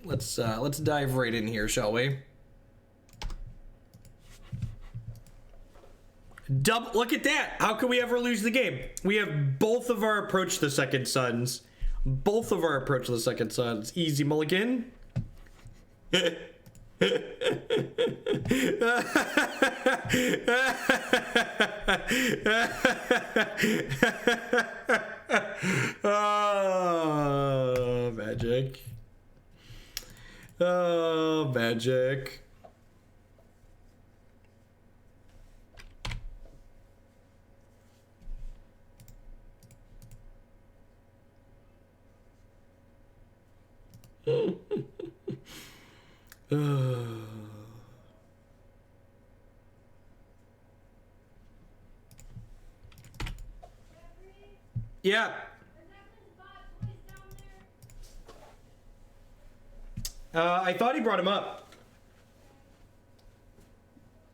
let's dive right in here, shall we? Look at that. How can we ever lose the game? We have both of our approach to the second sons. Both of our approach to the second sons. Easy mulligan. Oh, magic. Oh, magic. Yeah. I thought he brought him up.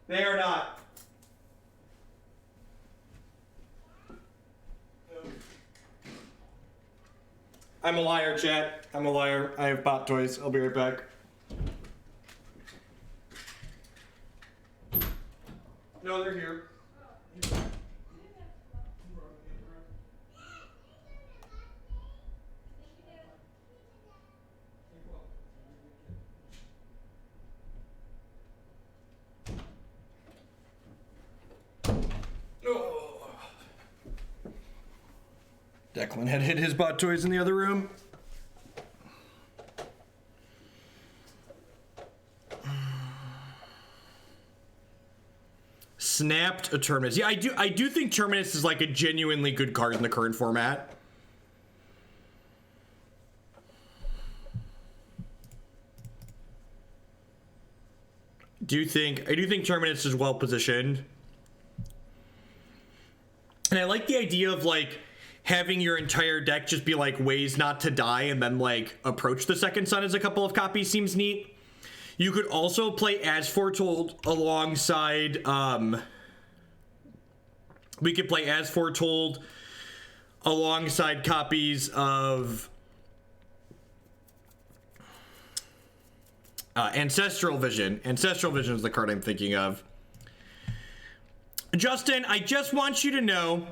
They are not. I'm a liar, chat. I'm a liar. I have bot toys. I'll be right back. No, they're here. Declan had hid his bot toys in the other room. Snapped a Terminus. Yeah, I do think Terminus is like a genuinely good card in the current format. I do think Terminus is well positioned. And I like the idea of like having your entire deck just be like ways not to die and then like approach the second sun as a couple of copies seems neat. You could also play As Foretold alongside we could play As Foretold alongside copies of Ancestral Vision. Ancestral Vision is the card I'm thinking of. Justin, I just want you to know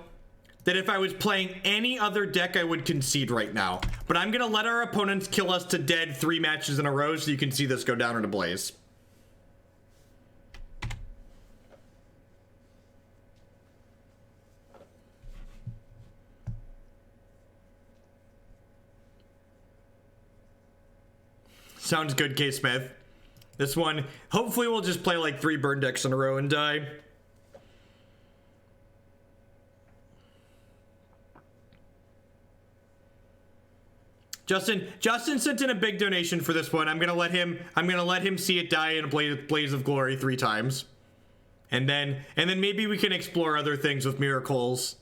that if I was playing any other deck, I would concede right now. But I'm gonna let our opponents kill us to dead 3 matches in a row so you can see this go down in a blaze. Sounds good, K. Smith. This one, hopefully we'll just play like 3 burn decks in a row and die. Justin sent in a big donation for this one. I'm gonna let him see it die in a blaze of glory 3 times. And then maybe we can explore other things with miracles.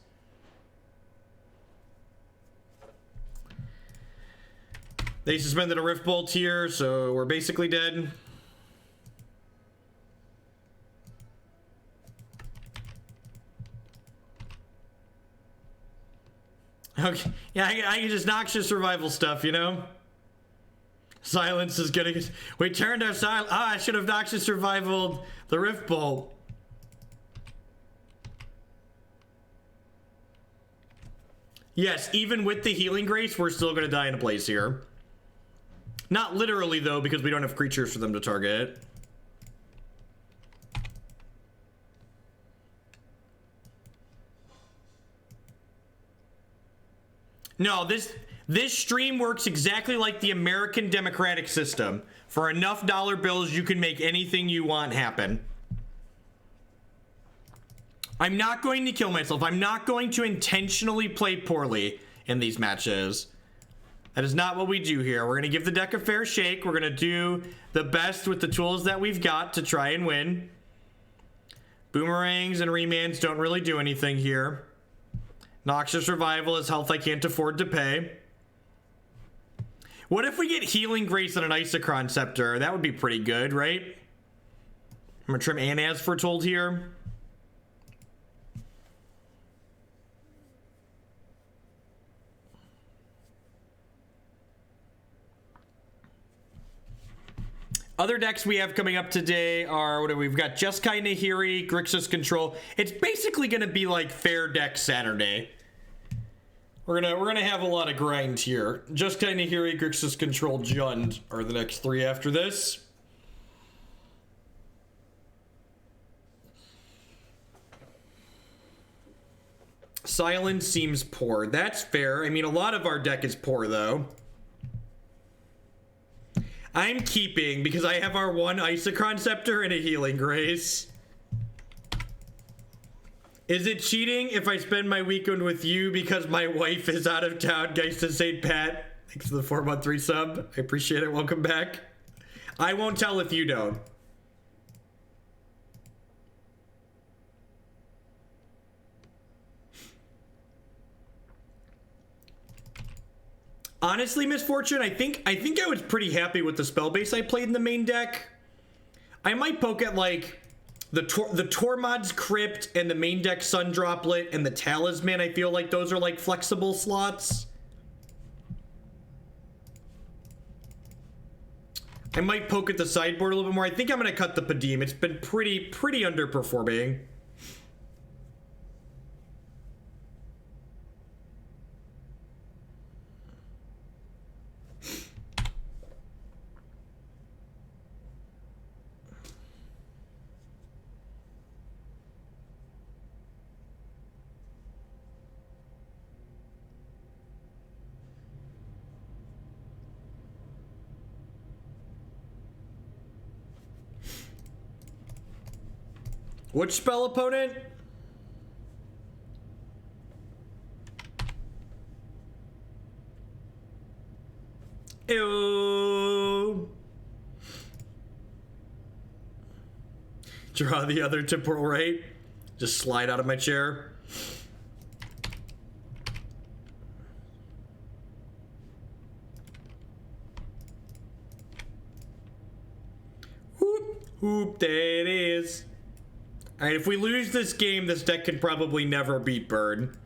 They suspended a Rift Bolt here, so we're basically dead. Okay, yeah, I can just Noxious Revival stuff, you know? Silence is getting... We turned our silence... Ah, I should have Noxious Revivaled the Rift Bolt. Yes, even with the Healing Grace, we're still going to die in a blaze here. Not literally, though, because we don't have creatures for them to target. No, this stream works exactly like the American democratic system. For enough dollar bills, you can make anything you want happen. I'm not going to kill myself. I'm not going to intentionally play poorly in these matches. That is not what we do here. We're going to give the deck a fair shake. We're going to do the best with the tools that we've got to try and win. Boomerangs and remands don't really do anything here. Noxious Revival is health I can't afford to pay. What if we get Healing Grace and an Isochron Scepter? That would be pretty good, right? I'm going to trim and As Foretold here. Other decks we have coming up today are, what do we've got? Jeskai Nahiri, Grixis Control. It's basically going to be like Fair Deck Saturday. We're gonna have a lot of grind here. Jeskai Nahiri, Grixis Control, Jund are the next three after this. Silence seems poor. That's fair. I mean, a lot of our deck is poor, though. I'm keeping, because I have our one Isochron Scepter and a Healing Grace. Is it cheating if I spend my weekend with you because my wife is out of town? Guys to St. Pat. Thanks for the 4-month resub. I appreciate it. Welcome back. I won't tell if you don't. Honestly, Misfortune, I think I was pretty happy with the spell base I played in the main deck. I might poke at like the Tormod's Crypt and the main deck Sun Droplet and the Talisman. I feel like those are like flexible slots. I might poke at the sideboard a little bit more. I think I'm gonna cut the Padim. It's been pretty underperforming. Which spell opponent? Ew. Draw the other temporal right. Just slide out of my chair. Whoop, whoop, there it is. Alright, if we lose this game, this deck can probably never beat Burn.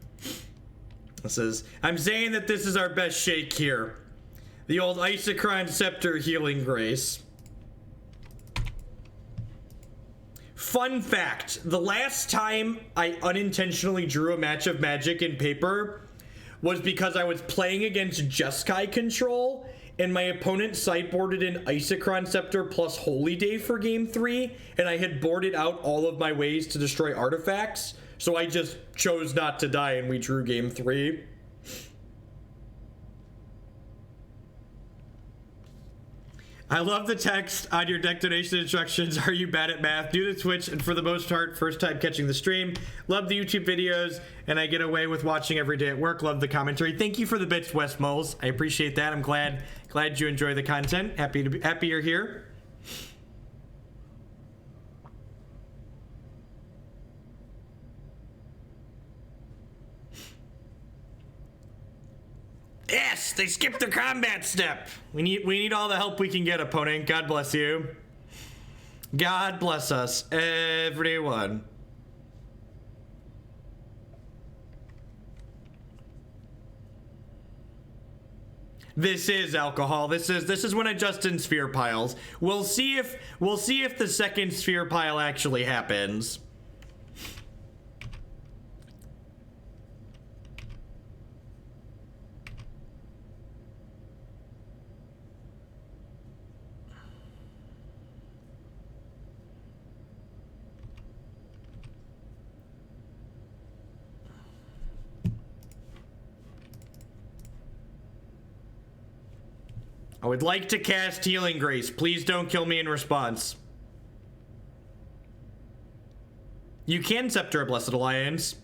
This is, I'm saying that this is our best shake here. The old Isochron Scepter Healing Grace. Fun fact, the last time I unintentionally drew a match of Magic in paper was because I was playing against Jeskai Control and my opponent sideboarded an Isochron Scepter plus Holy Day for game 3, and I had boarded out all of my ways to destroy artifacts, so I just chose not to die and we drew game 3. I love the text on your deck donation instructions. Are you bad at math? Do the Twitch, and for the most part, first time catching the stream. Love the YouTube videos, and I get away with watching every day at work. Love the commentary. Thank you for the bits, West Moles. I appreciate that. I'm glad you enjoy the content. Happy you're here. Yes, they skipped the combat step. We need all the help we can get, opponent. God bless you. God bless us, everyone. This is alcohol. This is when I adjust in sphere piles. We'll see if the second sphere pile actually happens. I would like to cast Healing Grace. Please don't kill me in response. You can Scepter a Blessed Alliance.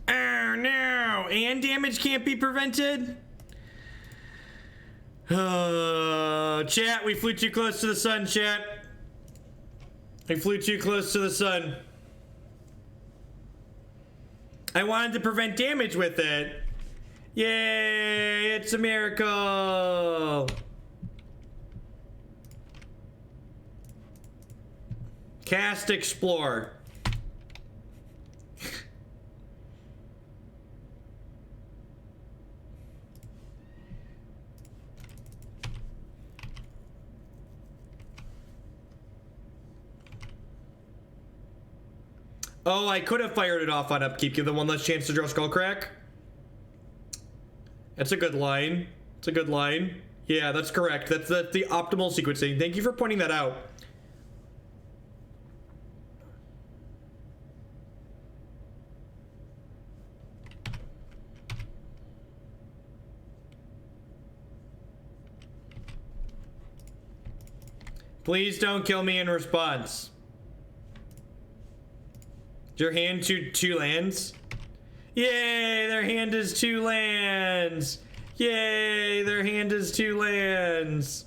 Oh no! And damage can't be prevented? Chat, we flew too close to the sun, chat. We flew too close to the sun. I wanted to prevent damage with it. Yay, it's a miracle. Cast Explore. Oh, I could have fired it off on upkeep. Give them one less chance to draw Skullcrack. That's a good line. It's a good line. Yeah, that's correct. That's the optimal sequencing. Thank you for pointing that out. Please don't kill me in response. Is your hand two lands? Yay, their hand is 2 lands. Yay, their hand is 2 lands.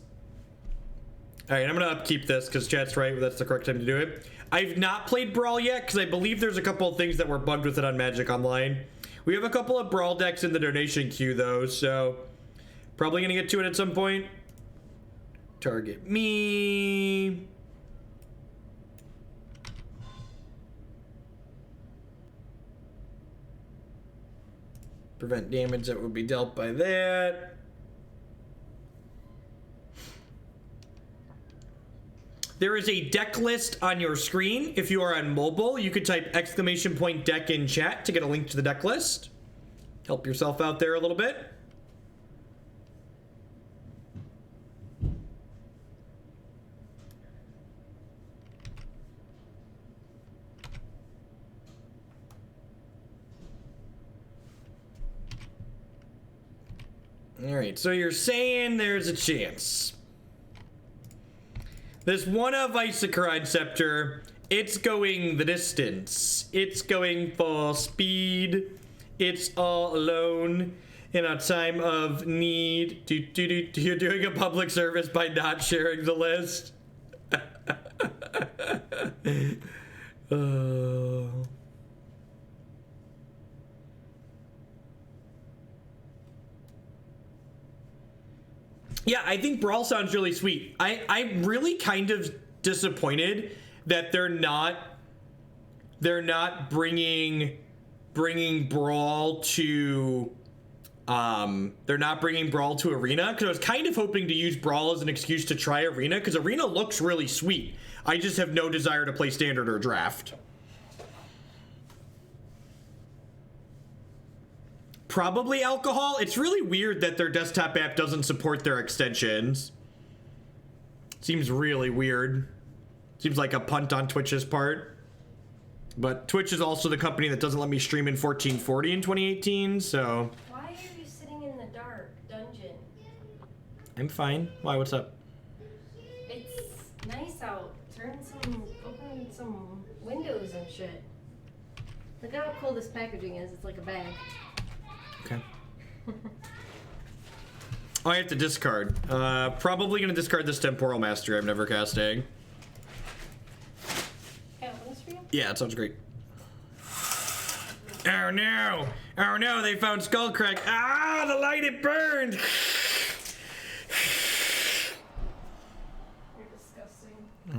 All right, I'm gonna upkeep this because chat's right. That's the correct time to do it. I've not played Brawl yet because I believe there's a couple of things that were bugged with it on Magic Online. We have a couple of Brawl decks in the donation queue though, so probably gonna get to it at some point. Target me. Prevent damage that would be dealt by that. There is a deck list on your screen. If you are on mobile, you could type !deck in chat to get a link to the deck list. Help yourself out there a little bit. All right, so you're saying there's a chance. This one of Isochron Scepter, it's going the distance. It's going full speed. It's all alone in a time of need. You're doing a public service by not sharing the list. Oh. Yeah, I think Brawl sounds really sweet. I'm really kind of disappointed that they're not bringing Brawl to they're not bringing Brawl to Arena, because I was kind of hoping to use Brawl as an excuse to try Arena, because Arena looks really sweet. I just have no desire to play Standard or Draft. Probably alcohol. It's really weird that their desktop app doesn't support their extensions. Seems really weird. Seems like a punt on Twitch's part. But Twitch is also the company that doesn't let me stream in 1440 in 2018, so... Why are you sitting in the dark dungeon? I'm fine. Why, what's up? It's nice out. Open some windows and shit. Look how cool this packaging is. It's like a bag. Okay. Oh, I have to discard. Probably gonna discard this Temporal Mastery I'm never casting. Yeah, what is for you? Yeah, it sounds great. Oh no! Oh no, they found Skullcrack. Ah, the light, it burned! You're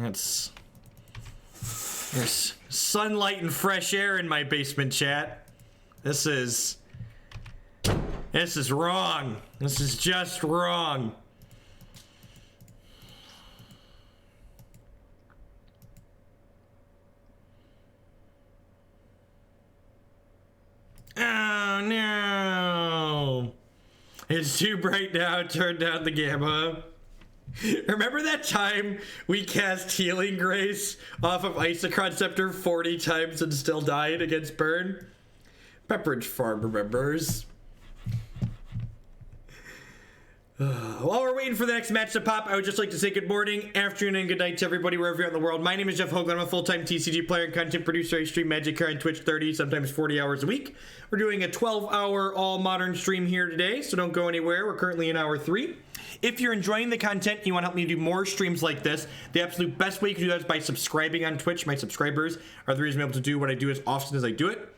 disgusting. There's sunlight and fresh air in my basement, chat. This is wrong. This is just wrong. Oh no! It's too bright now. Turn down the gamma. Remember that time we cast Healing Grace off of Isochron Scepter 40 times and still died against Burn? Pepperidge Farm remembers. While we're waiting for the next match to pop, I would just like to say good morning, afternoon, and good night to everybody wherever you're in the world. My name is Jeff Hoagland. I'm a full-time TCG player and content producer. I stream Magic here on Twitch 30, sometimes 40 hours a week. We're doing a 12-hour all-modern stream here today, so don't go anywhere. We're currently in hour 3. If you're enjoying the content and you want to help me do more streams like this, the absolute best way you can do that is by subscribing on Twitch. My subscribers are the reason I'm able to do what I do as often as I do it.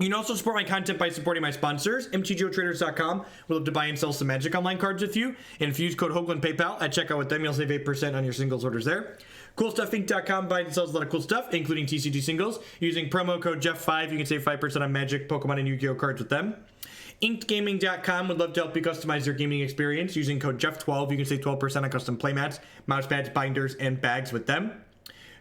You can also support my content by supporting my sponsors, mtgotraders.com. We'd love to buy and sell some Magic Online cards with you. And if you use code Hoagland PayPal at checkout with them, you'll save 8% on your singles orders there. CoolStuffInc.com buys and sells a lot of cool stuff, including TCG singles. Using promo code Jeff5, you can save 5% on Magic, Pokemon, and Yu-Gi-Oh cards with them. InkedGaming.com would love to help you customize your gaming experience. Using code Jeff12, you can save 12% on custom playmats, mouse pads, binders, and bags with them.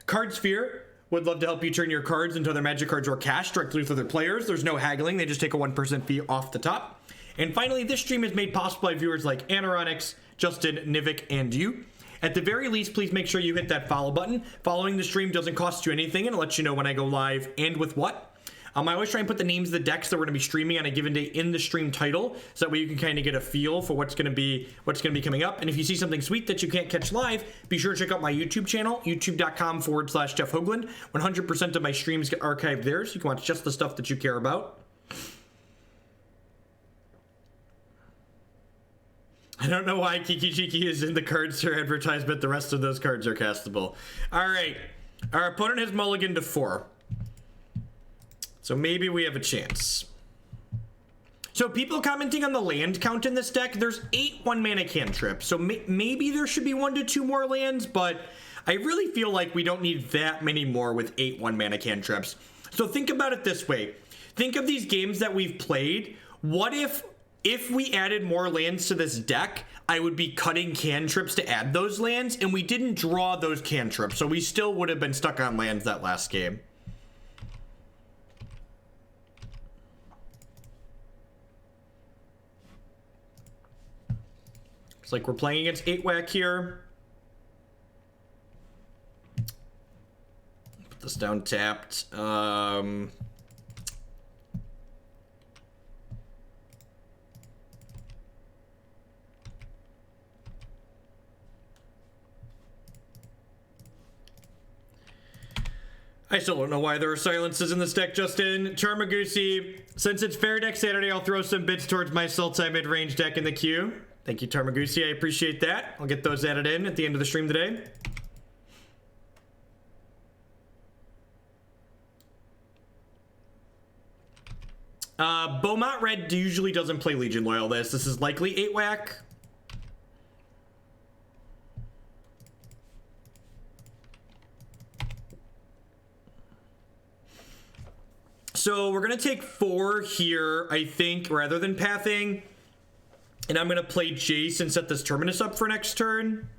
CardSphere would love to help you turn your cards into other Magic cards or cash directly with other players. There's no haggling. They just take a 1% fee off the top. And finally, this stream is made possible by viewers like Anaronix, Justin, Nivik, and you. At the very least, please make sure you hit that follow button. Following the stream doesn't cost you anything, and it lets you know when I go live and with what. I always try and put the names of the decks that we're going to be streaming on a given day in the stream title, so that way you can kind of get a feel for what's going to be coming up. And if you see something sweet that you can't catch live, be sure to check out my YouTube channel, youtube.com/Jeff Hoagland. 100% of my streams get archived there, so you can watch just the stuff that you care about. I don't know why Kiki Chiki is in the cards for advertisement. The rest of those cards are castable. All right, our opponent has mulliganed to 4. So maybe we have a chance. So people commenting on the land count in this deck, there's 8 1-mana cantrips. So maybe there should be 1 to 2 more lands, but I really feel like we don't need that many more with 8 1-mana cantrips. So think about it this way. Think of these games that we've played. What if we added more lands to this deck, I would be cutting cantrips to add those lands, and we didn't draw those cantrips, so we still would have been stuck on lands that last game. It's like we're playing against 8-Whack here. Put this down tapped. I still don't know why there are silences in this deck, Justin. Tarmagusi, since it's Fair Deck Saturday, I'll throw some bits towards my Sultai mid-range deck in the queue. Thank you, Tarmagusi. I appreciate that. I'll get those added in at the end of the stream today. Beaumont Red usually doesn't play Legion Loyal this. This is likely 8-Whack. So we're going to take 4 here, I think, rather than pathing. And I'm going to play Jace and set this Terminus up for next turn.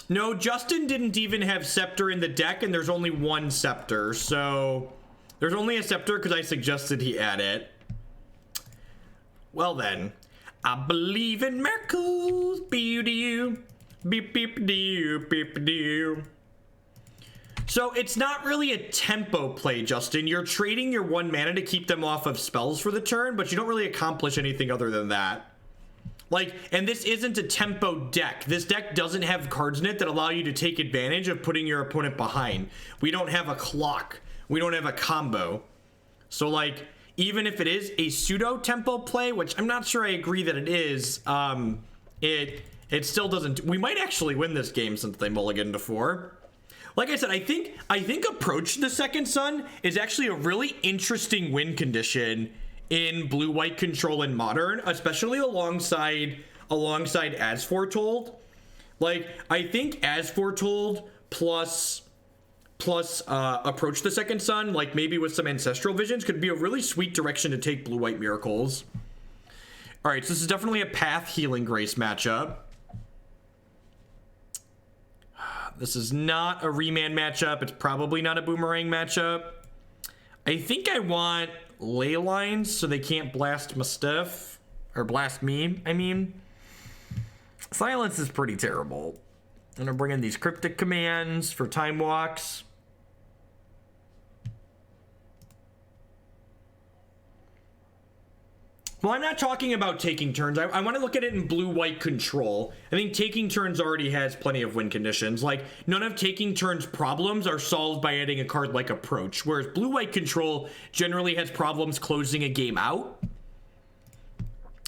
No, Justin didn't even have Scepter in the deck, and there's only 1 Scepter. So there's only a Scepter because I suggested he add it. Well then, I believe in miracles. Beep-doo, beep-beep-doo, beep-doo. So it's not really a tempo play, Justin. You're trading your 1 mana to keep them off of spells for the turn, but you don't really accomplish anything other than that. Like, and this isn't a tempo deck. This deck doesn't have cards in it that allow you to take advantage of putting your opponent behind. We don't have a clock. We don't have a combo. So, like, even if it is a pseudo tempo play, which I'm not sure I agree that it is, it still doesn't. We might actually win this game since they mulligan to 4. Like I said, I think Approach the Second Sun is actually a really interesting win condition in blue-white control in Modern, especially alongside As Foretold. Like, I think As Foretold plus Approach the Second Sun, like maybe with some Ancestral Visions, could be a really sweet direction to take blue-white Miracles. All right, so this is definitely a Path Healing Grace matchup. This is not a Remand matchup. It's probably not a Boomerang matchup. I think I want Ley Lines so they can't blast my stuff. Or blast me, I mean. Silence is pretty terrible. I'm gonna bring in these Cryptic Commands for Time Walks. Well, I'm not talking about taking turns. I want to look at it in blue-white control. I think taking turns already has plenty of win conditions. Like, none of taking turns' problems are solved by adding a card like Approach, whereas blue-white control generally has problems closing a game out.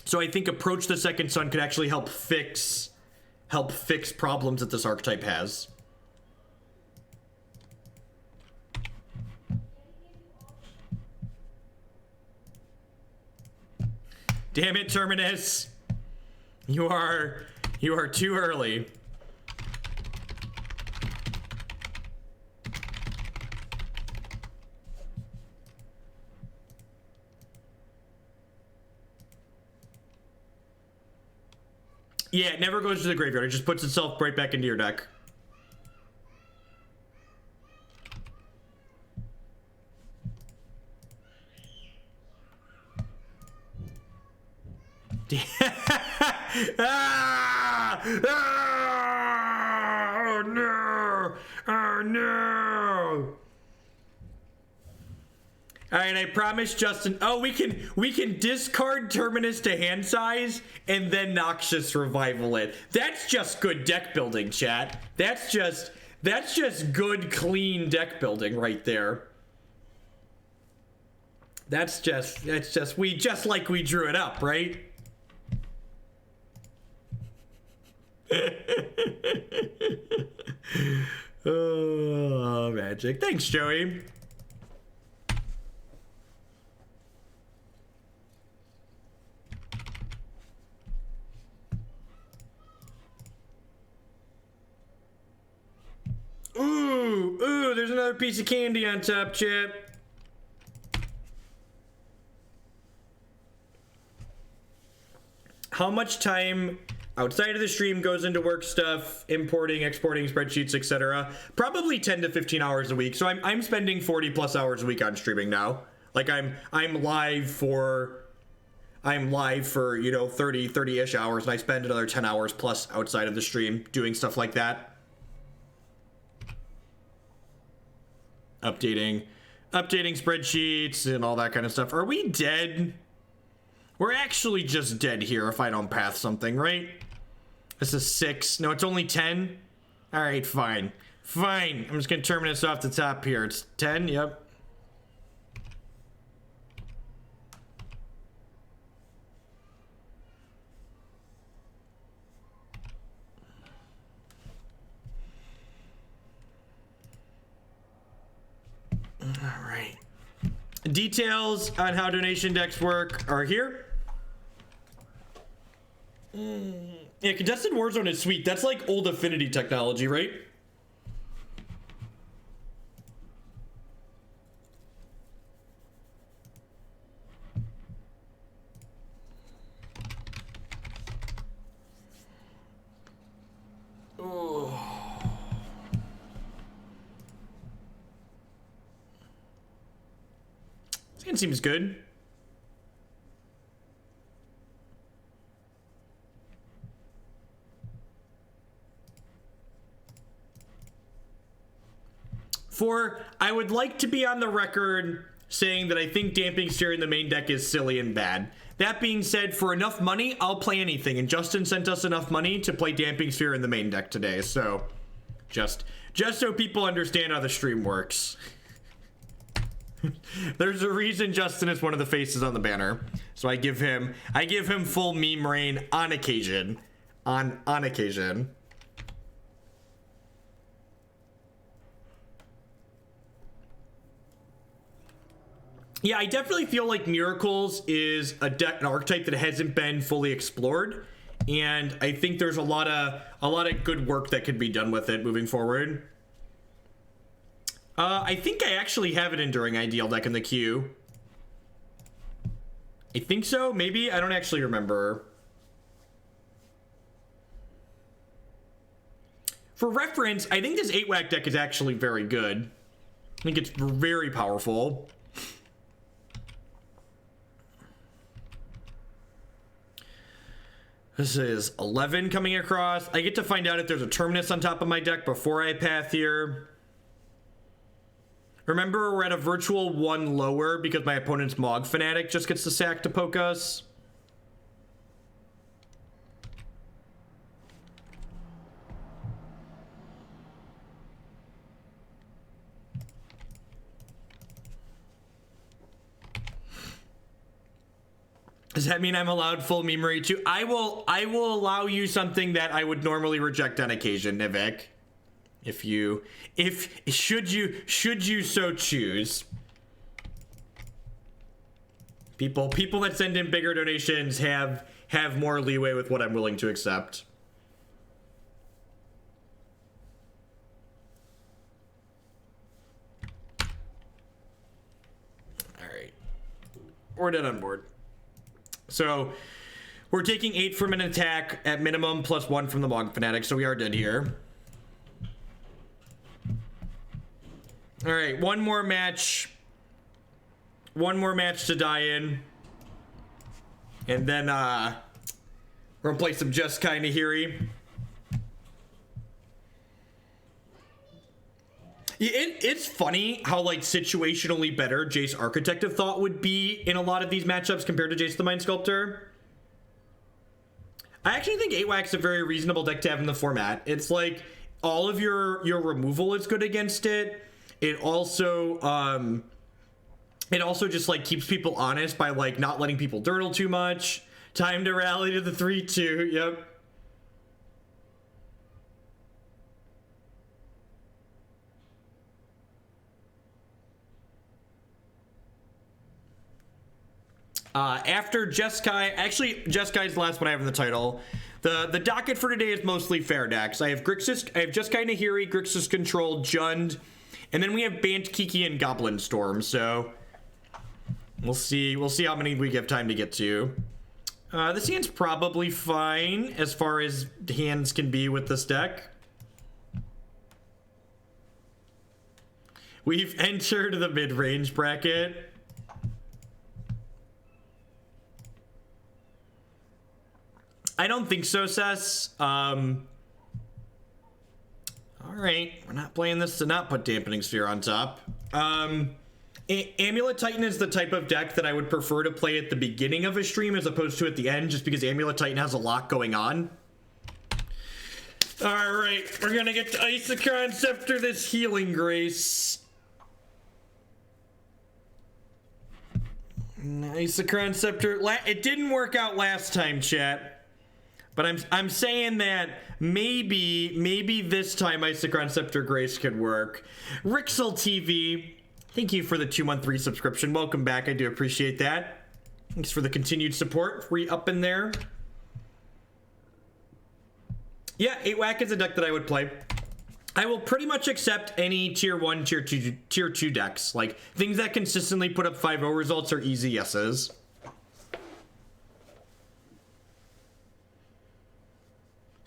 So I think Approach the Second Sun could actually help fix problems that this archetype has. Damn it, Terminus. You are too early. Yeah, it never goes to the graveyard. It just puts itself right back into your deck. Ah! Ah! Oh no! Oh no! All right, I promise, Justin. Oh, we can discard Terminus to hand size and then Noxious Revival it. That's just good deck building, chat. That's just good, clean deck building right there. That's just like we drew it up, right? Oh, magic. Thanks, Joey. Ooh, there's another piece of candy on top, chat. How much time outside of the stream goes into work stuff, importing, exporting spreadsheets, etc.? Probably 10 to 15 hours a week. So I'm spending 40 plus hours a week on streaming now. Like I'm live for you know 30-ish hours, and I spend another 10 hours plus outside of the stream doing stuff like that. Updating spreadsheets and all that kind of stuff. Are we dead? We're actually just dead here if I don't path something, right? This is 6. No, it's only 10. All right, fine. Fine. I'm just gonna terminus off the top here. It's 10. Yep. All right. Details on how donation decks work are here. Yeah, Contested Warzone is sweet. That's like old Affinity technology, right? Oh. This hand seems good. I would like to be on the record saying that I think Damping Sphere in the main deck is silly and bad. That being said, for enough money, I'll play anything. And Justin sent us enough money to play Damping Sphere in the main deck today. So, just so people understand how the stream works. There's a reason Justin is one of the faces on the banner. So I give him full meme reign on occasion. On occasion. Yeah, I definitely feel like Miracles is an archetype that hasn't been fully explored, and I think there's a lot of good work that could be done with it moving forward. I think I actually have an Enduring Ideal deck in the queue. I think so, maybe? I don't actually remember. For reference, I think this 8-whack deck is actually very good. I think it's very powerful. This is 11 coming across. I get to find out if there's a Terminus on top of my deck before I path here. Remember, we're at a virtual 1 lower because my opponent's Mog Fanatic just gets the sack to poke us. Does that mean I'm allowed full memory too? I will allow you something that I would normally reject on occasion, Nivek. Should you so choose. People that send in bigger donations have more leeway with what I'm willing to accept. All right. We're dead on board. So we're taking 8 from an attack at minimum, plus 1 from the Mog Fanatic, so we are dead here. All right, one more match to die in, and then We're gonna play some Just Kinda Hiri. It's funny how, like, situationally better Jace Architect of Thought would be in a lot of these matchups compared to Jace the Mind Sculptor. I actually think 8-Whack's a very reasonable deck to have in the format. It's like all of your removal is good against it. It also just like keeps people honest by like not letting people dirtle too much. Time to rally to the 3-2. Yep. After Jeskai, actually Jeskai's the last one I have in the title. The docket for today is mostly fair decks. I have Grixis, I have Jeskai Nahiri, Grixis Control, Jund, and then we have Bant, Kiki, and Goblin Storm. So we'll see how many we have time to get to. This hand's probably fine as far as hands can be with this deck. We've entered the mid-range bracket. I don't think so, Sess. All right, we're not playing this to not put Dampening Sphere on top. Amulet Titan is the type of deck that I would prefer to play at the beginning of a stream as opposed to at the end, just because Amulet Titan has a lot going on. All right, we're gonna get to Isochron Scepter, this Healing Grace. Isochron Scepter, it didn't work out last time, chat. But I'm saying that maybe this time Isochron Scepter Grace could work. Rixel TV, thank you for the 2-month resubscription. Welcome back. I do appreciate that. Thanks for the continued support. Up in there. Yeah, 8-Whack is a deck that I would play. I will pretty much accept any tier 1, tier 2 decks. Like, things that consistently put up 5-0 results are easy yeses.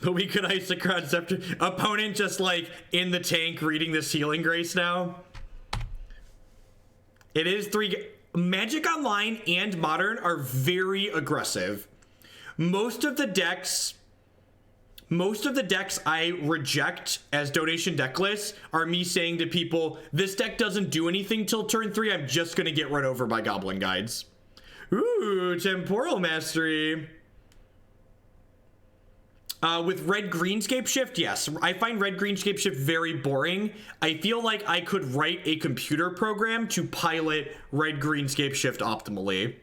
But we could Isochron Scepter. Opponent just like in the tank reading this Healing Grace now. It is 3. Magic Online and Modern are very aggressive. Most of the decks I reject as donation deck lists are me saying to people, this deck doesn't do anything till turn 3. I'm just going to get run over by Goblin Guides. Ooh, Temporal Mastery. With Red Greenscape Shift, yes. I find Red Greenscape Shift very boring. I feel like I could write a computer program to pilot Red Greenscape Shift optimally,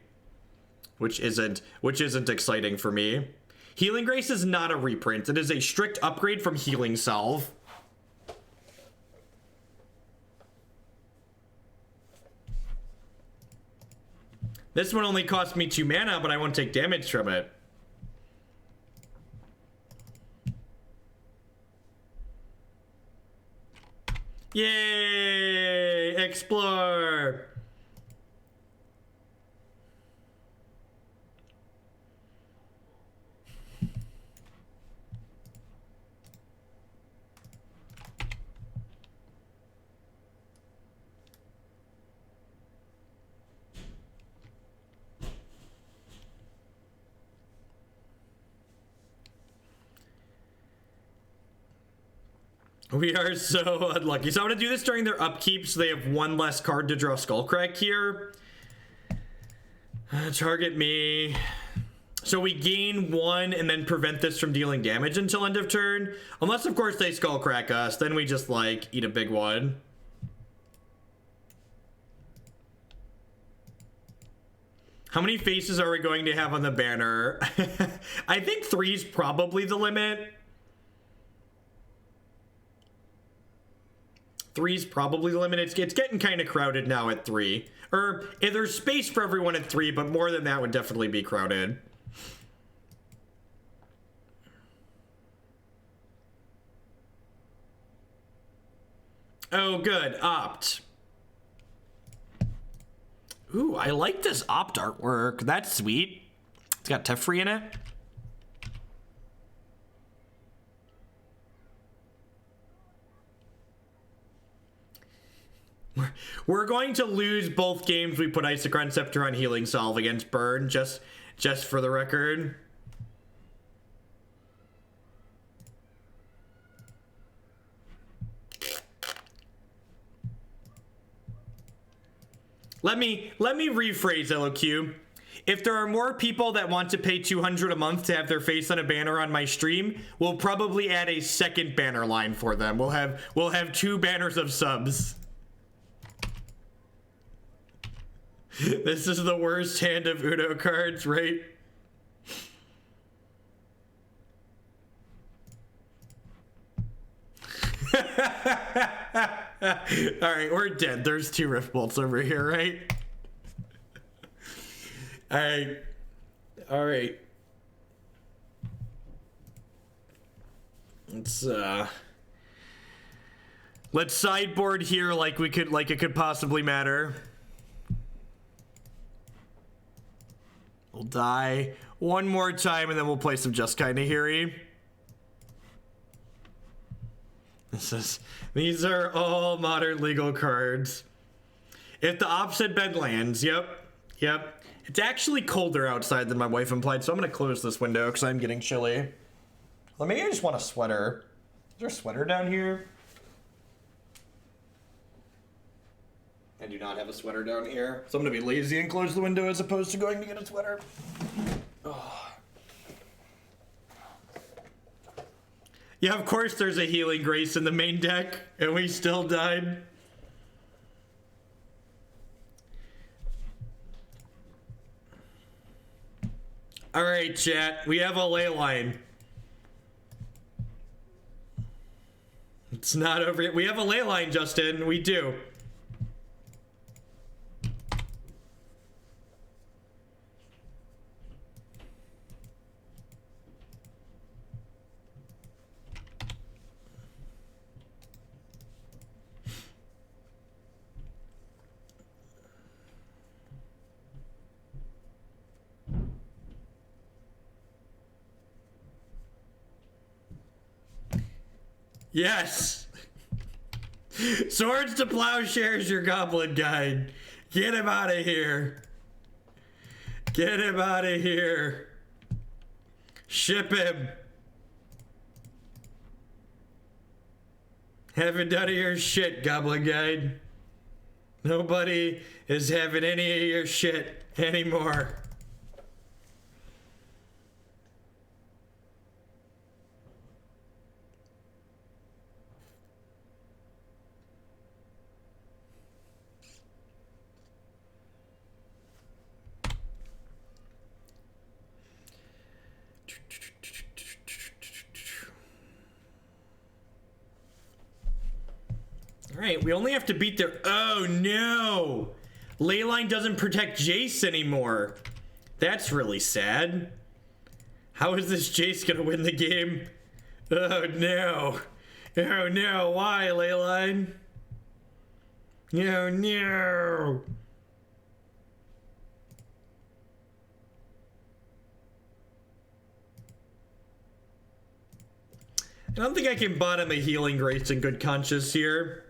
which isn't exciting for me. Healing Grace is not a reprint. It is a strict upgrade from Healing Salve. This one only cost me 2 mana, but I won't take damage from it. Yay! Explore! We are so unlucky. So I'm gonna do this during their upkeep, so they have 1 less card to draw Skullcrack here. Target me. So we gain 1 and then prevent this from dealing damage until end of turn. Unless, of course, they Skullcrack us. Then we just, like, eat a big one. How many faces are we going to have on the banner? I think 3 is probably the limit. 3 is probably the limit. It's getting kind of crowded now at 3. Or there's space for everyone at 3, but more than that would definitely be crowded. Oh, good. Opt. Ooh, I like this Opt artwork. That's sweet. It's got Teferi in it. We're going to lose both games we put Isochron Scepter on Healing Salve against Burn, just for the record. Let me rephrase, LOQ. If there are more people that want to pay $200 a month to have their face on a banner on my stream, we'll probably add a second banner line for them. We'll have 2 banners of subs. This is the worst hand of Uno cards, right? Alright, we're dead. There's 2 Rift Bolts over here, right? Alright. Let's sideboard here like it could possibly matter. We'll die one more time and then we'll play some Just Kinda Hiri. These are all modern legal cards. If the opposite bed lands, yep. It's actually colder outside than my wife implied, so I'm gonna close this window because I'm getting chilly. Well, maybe I just want a sweater. Is there a sweater down here? I do not have a sweater down here, so I'm gonna be lazy and close the window as opposed to going to get a sweater. Oh. Yeah, of course there's a Healing Grace in the main deck, and we still died. Alright, chat, we have a Leyline. It's not over yet. We have a Leyline, Justin. We do. Yes! Swords to Plowshares, your Goblin Guide. Get him out of here. Get him out of here. Ship him. Haven't none of your shit, Goblin Guide. Nobody is having any of your shit anymore. Alright, we only have to beat their... Oh, no! Leyline doesn't protect Jace anymore. That's really sad. How is this Jace gonna win the game? Oh, no. Oh, no. Why, Leyline? Oh, no. I don't think I can bottom a Healing Grace in good conscience here.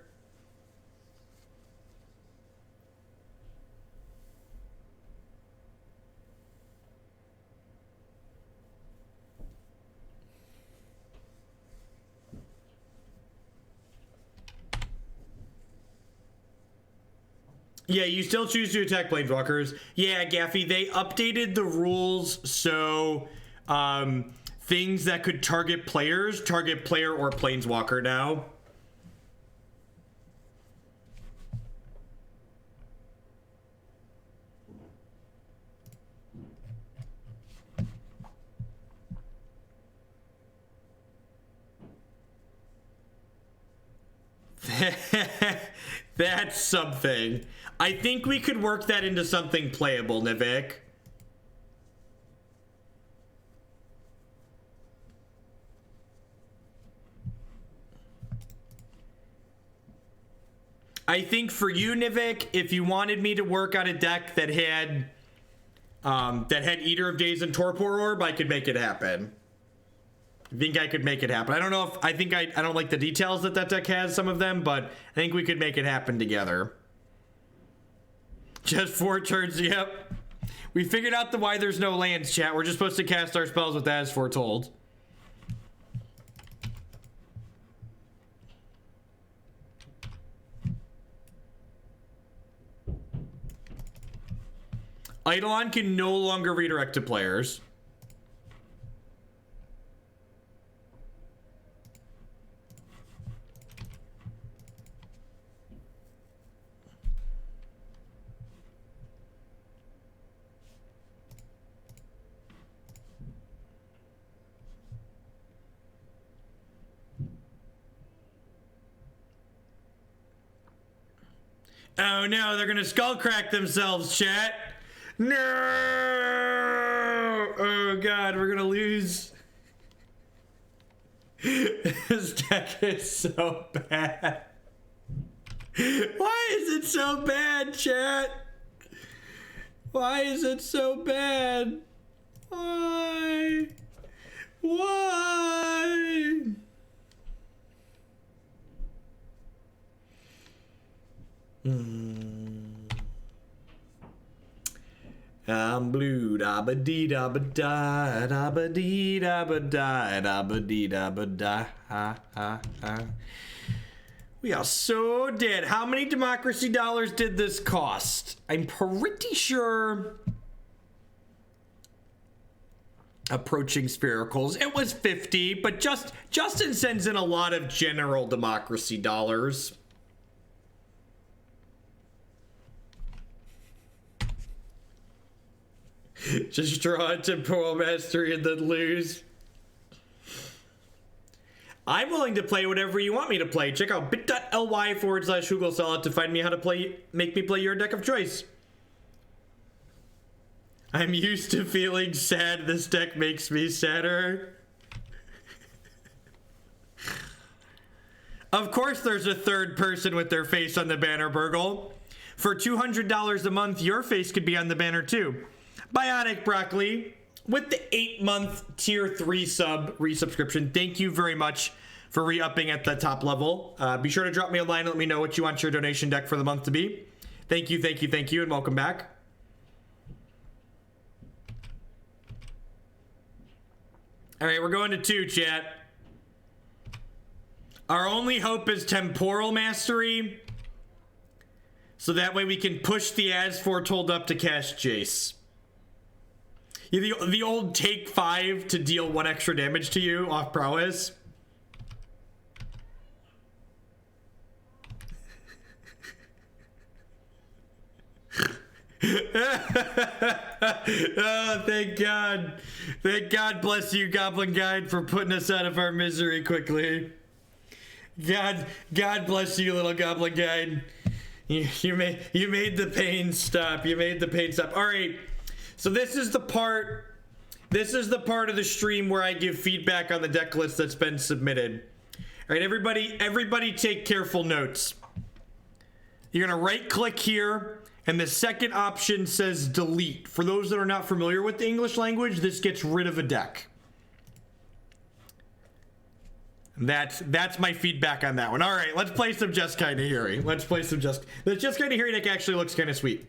Yeah, you still choose to attack Planeswalkers. Yeah, Gaffy, they updated the rules so things that could target players, target player or Planeswalker now. That's something. I think we could work that into something playable, Nivik. I think for you, Nivik, if you wanted me to work on a deck that had Eater of Days and Torpor Orb, I could make it happen. I think I could make it happen. I don't know if I don't like the details that deck has, some of them, but I think we could make it happen together. Just 4 turns, yep. We figured out why there's no lands, chat. We're just supposed to cast our spells with As Foretold. Eidolon can no longer redirect to players. Oh no, they're gonna skull crack themselves, chat. No! Oh god, we're gonna lose. This deck is so bad. Why is it so bad, chat? Why is it so bad? Why? Why? I'm blue, da ba dee da ba da, da ba dee da ba da, da ba dee da ba da, ha ha ha. We are so dead. How many democracy dollars did this cost? I'm pretty sure approaching sphericals. It was 50, but Justin sends in a lot of general democracy dollars. Just draw a Temporal Mastery and then lose. I'm willing to play whatever you want me to play. Check out bit.ly/HugoSolid to find me how to make me play your deck of choice. I'm used to feeling sad. This deck makes me sadder. Of course there's a third person with their face on the banner, Burgle. For $200 a month, your face could be on the banner too. Bionic Broccoli with the 8-month tier 3 sub resubscription. Thank you very much for re-upping at the top level. Be sure to drop me a line and let me know what you want your donation deck for the month to be. Thank you, thank you, thank you, and welcome back. All right, we're going to 2, chat. Our only hope is Temporal Mastery, so that way we can push the As Foretold up to cast Jace. The old take 5 to deal 1 extra damage to you off prowess. Oh, thank God. Thank God bless you, Goblin Guide, for putting us out of our misery quickly. God bless you, little Goblin Guide. You made the pain stop. You made the pain stop. All right. So this is the part of the stream where I give feedback on the deck list that's been submitted. All right, everybody take careful notes. You're gonna right click here, and the second option says delete. For those that are not familiar with the English language, this gets rid of a deck. That's my feedback on that one. All right, let's play some Just Kinda Hearing. The Just Kinda Hearing deck actually looks kind of sweet.